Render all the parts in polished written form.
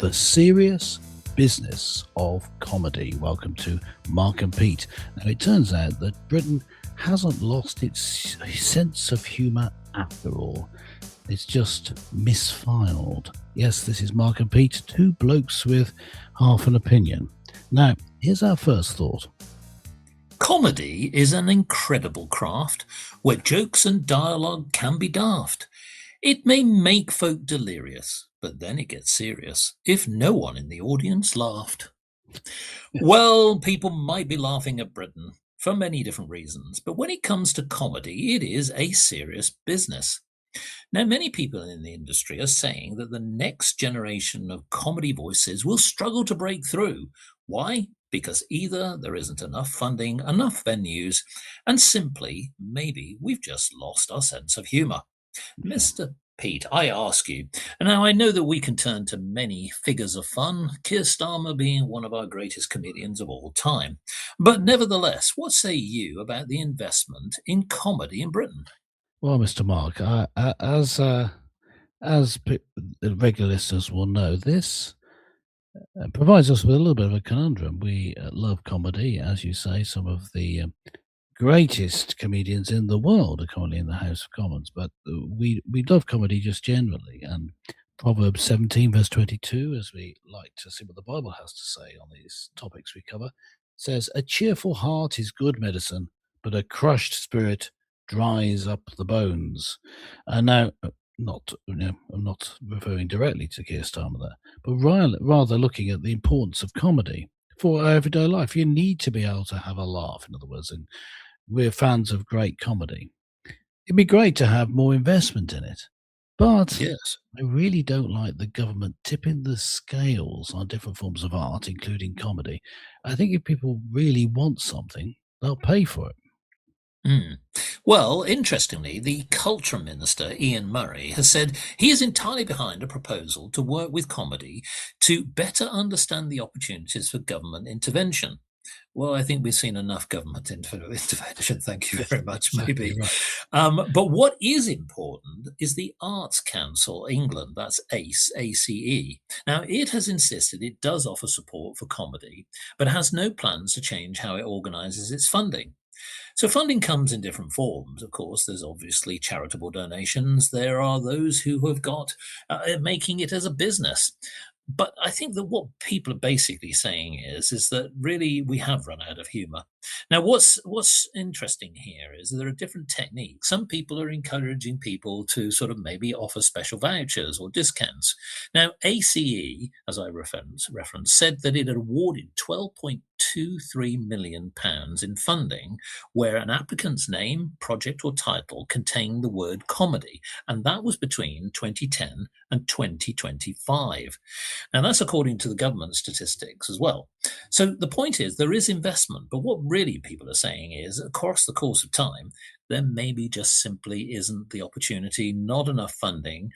the serious business of comedy. Welcome to Mark and Pete. Now, it turns out that Britain hasn't lost its sense of humour after all. It's just misfiled. Yes, this is Mark and Pete, two blokes with half an opinion. Now, here's our first thought. Comedy is an incredible craft where jokes and dialogue can be daft. It may make folk delirious, but then it gets serious if no one in the audience laughed. Well, people might be laughing at Britain for many different reasons, but when it comes to comedy, it is a serious business. Now, many people in the industry are saying that the next generation of comedy voices will struggle to break through. Why? Because either there isn't enough funding, enough venues, and simply, maybe we've just lost our sense of humour. Mr. Pete, I ask you, and now I know that we can turn to many figures of fun, Keir Starmer being one of our greatest comedians of all time. But nevertheless, what say you about the investment in comedy in Britain? Well, Mr. Mark, the regular listeners will know, this provides us with a little bit of a conundrum. We love comedy, as you say. Some of the greatest comedians in the world are currently in the House of Commons, but we love comedy just generally. And Proverbs 17, verse 22, as we like to see what the Bible has to say on these topics we cover, says, "A cheerful heart is good medicine, but a crushed spirit dries up the bones." And now, I'm not referring directly to Keir Starmer there, but rather looking at the importance of comedy for our everyday life. You need to be able to have a laugh, in other words, and we're fans of great comedy. It'd be great to have more investment in it, but Yes. I really don't like the government tipping the scales on different forms of art, including comedy. I think if people really want something, they'll pay for it. Well, interestingly, the Culture Minister, Ian Murray, has said he is entirely behind a proposal to work with comedy to better understand the opportunities for government intervention. Well, I think we've seen enough government intervention. Thank you very much, Exactly maybe. right. But what is important is the Arts Council England, that's ACE, ACE. Now, it has insisted it does offer support for comedy, but has no plans to change how it organises its funding. So funding comes in different forms. Of course, there's obviously charitable donations. There are those who have got making it as a business. But I think that what people are basically saying is that really we have run out of humour. Now, what's interesting here is there are different techniques. Some people are encouraging people to sort of maybe offer special vouchers or discounts. Now, ACE, as I reference, said that it had awarded £12.23 million in funding where an applicant's name, project, or title contained the word comedy, and that was between 2010 and 2025. Now, that's according to the government statistics as well. So the point is there is investment, but what really people are saying is across the course of time, there maybe just simply isn't the opportunity, not enough funding.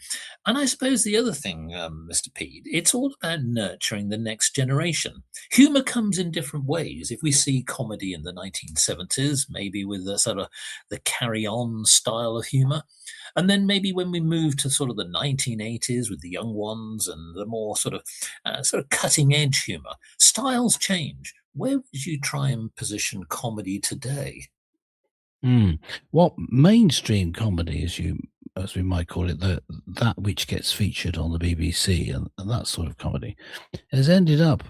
And I suppose the other thing, Mr. Pete, it's all about nurturing the next generation. Humour comes in different ways. If we see comedy in the 1970s, maybe with the sort of the carry-on style of humour, and then maybe when we move to sort of the 1980s with the young ones and the more sort of cutting edge humour, styles change. Where would you try and position comedy today? Mm. What mainstream comedy, as we might call it, that which gets featured on the BBC and that sort of comedy, has ended up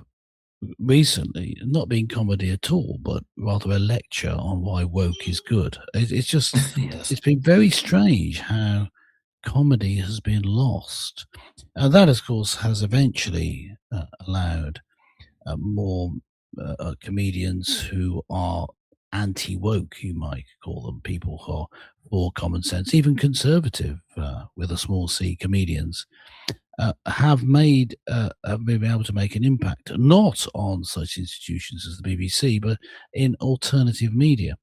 recently not being comedy at all, but rather a lecture on why woke is good. It's just Yes. it's been very strange how comedy has been lost, and that, of course, has eventually allowed more comedians who are anti-woke, you might call them, people who are for common sense, even conservative, with a small c comedians, have been able to make an impact, not on such institutions as the BBC, but in alternative media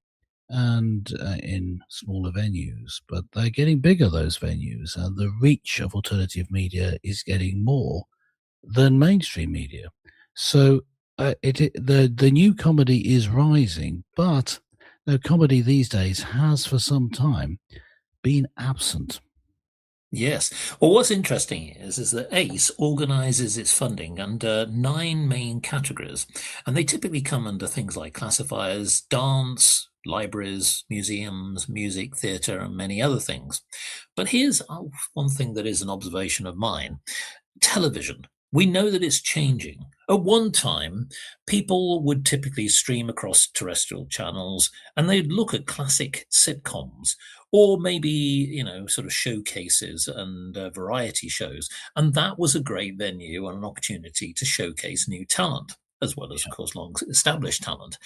and in smaller venues. But they're getting bigger, those venues, and the reach of alternative media is getting more than mainstream media. So the new comedy is rising, but comedy these days has for some time been absent. Yes. Well, what's interesting is that ACE organizes its funding under 9 main categories, and they typically come under things like classifiers, dance, libraries, museums, music, theatre, and many other things. But here's one thing that is an observation of mine. Television. We know that it's changing. At one time, people would typically stream across terrestrial channels and they'd look at classic sitcoms or maybe, sort of showcases and variety shows. And that was a great venue and an opportunity to showcase new talent, as well as, of course, long established talent.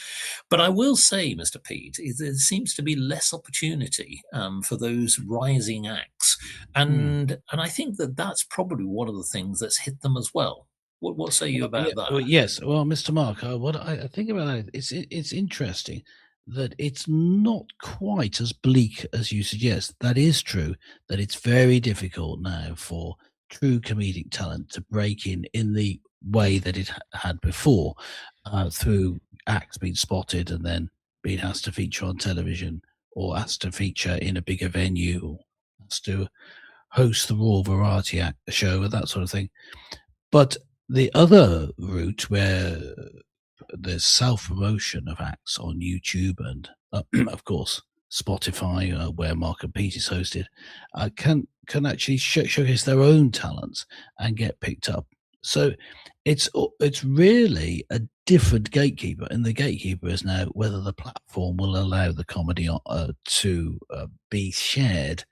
But I will say, Mr. Pete, there seems to be less opportunity for those rising acts, Hmm. and I think that that's probably one of the things that's hit them as well. What say you Well, yeah, about that? well, yes. Well, Mr. Mark, what I think about that, it's interesting that it's not quite as bleak as you suggest. That is true. That it's very difficult now for true comedic talent to break in the way that it had before, through acts being spotted and then being asked to feature on television or asked to feature in a bigger venue or asked to host the Raw Variety Act show and that sort of thing. But the other route where there's self-promotion of acts on YouTube and, of course, Spotify, where Mark and Pete is hosted, can actually showcase their own talents and get picked up. So it's really a different gatekeeper, and the gatekeeper is now whether the platform will allow the comedy to be shared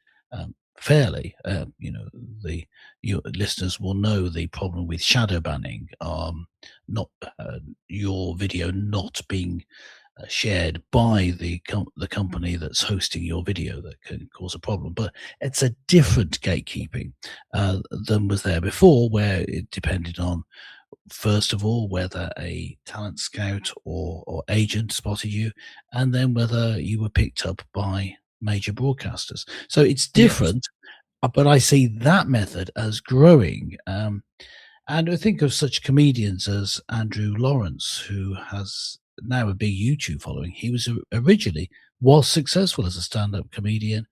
fairly. The your listeners will know the problem with shadow banning, not your video not being shared by the company that's hosting your video that can cause a problem. But it's a different gatekeeping than was there before, where it depended on, first of all, whether a talent scout or agent spotted you, and then whether you were picked up by major broadcasters. So it's Yes. different, but I see that method as growing. And I think of such comedians as Andrew Lawrence, who has now a big YouTube following. He was originally was successful as a stand-up comedian,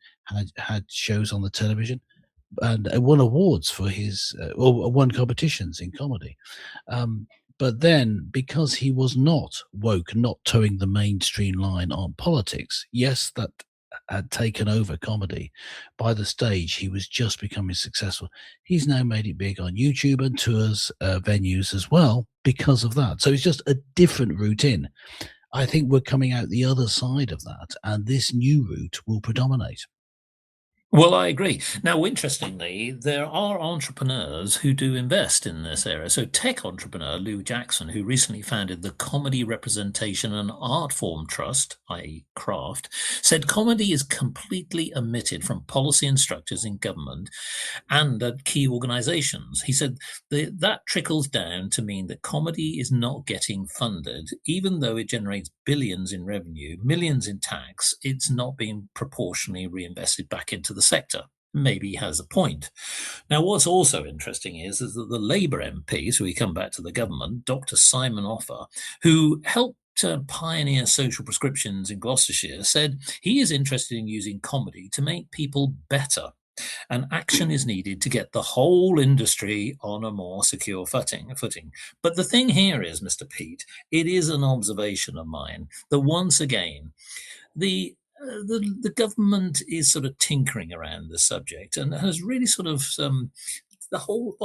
had shows on the television, and won awards for his or won competitions in comedy. Um, but then, because he was not woke, not towing the mainstream line on politics, yes, that had taken over comedy. By the stage, he was just becoming successful. He's now made it big on YouTube and tours venues as well because of that. So it's just a different route in. I think we're coming out the other side of that, and this new route will predominate. Well, I agree. Now, interestingly, there are entrepreneurs who do invest in this area. So, tech entrepreneur Lou Jackson, who recently founded the Comedy Representation and Art Form Trust, i.e., CRAFT, said comedy is completely omitted from policy and structures in government and at key organizations. He said that trickles down to mean that comedy is not getting funded, even though it generates billions in revenue, millions in tax, it's not being proportionally reinvested back into the sector. Maybe he has a point. Now, what's also interesting is that the Labour MP, so we come back to the government, Dr. Simon Offer, who helped to pioneer social prescriptions in Gloucestershire, said he is interested in using comedy to make people better, and action is needed to get the whole industry on a more secure footing. But the thing here is, Mr. Pete, it is an observation of mine that once again, the government is sort of tinkering around the subject and has really sort of the whole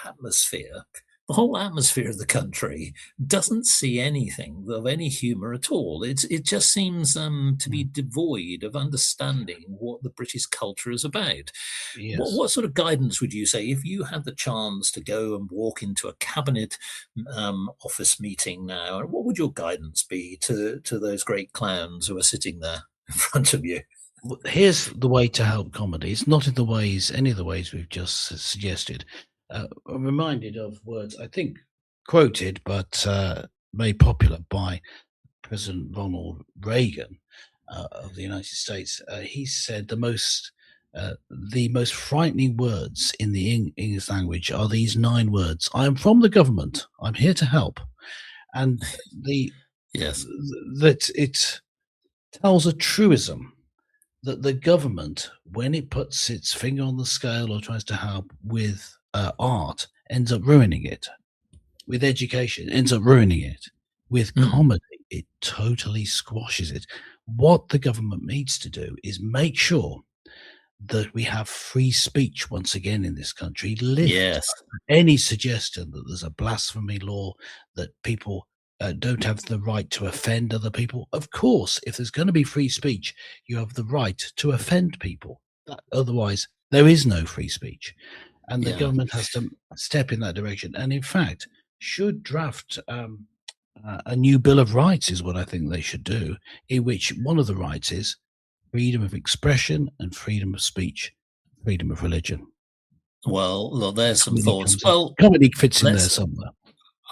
atmosphere of the country doesn't see anything of any humour at all. It just seems to be Mm. devoid of understanding what the British culture is about. Yes. What sort of guidance would you say if you had the chance to go and walk into a cabinet office meeting now? What would your guidance be to those great clowns who are sitting there in front of you? Here's the way to help comedy. It's not in the ways, any of the ways we've just suggested. I'm reminded of words, I think, quoted but made popular by President Ronald Reagan of the United States. He said the most frightening words in the English language are these 9 words: "I am from the government. I'm here to help." And the Yes. that it tells a truism that the government, when it puts its finger on the scale or tries to help with art, ends up ruining it. With education, it ends up ruining it. With comedy, it totally squashes it. What the government needs to do is make sure that we have free speech once again in this country. Lift Yes. any suggestion that there's a blasphemy law, that people don't have the right to offend other people. Of course, if there's going to be free speech, you have the right to offend people. Otherwise, there is no free speech. And the Yeah. government has to step in that direction. And in fact, should draft a new Bill of Rights, is what I think they should do, in which one of the rights is freedom of expression and freedom of speech, freedom of religion. Well, look, there's some Comedy thoughts. comes in. Well, Comedy fits in there let's. somewhere.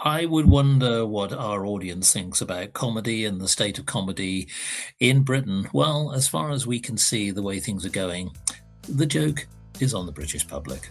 I would wonder what our audience thinks about comedy and the state of comedy in Britain. Well, as far as we can see, the way things are going, the joke is on the British public.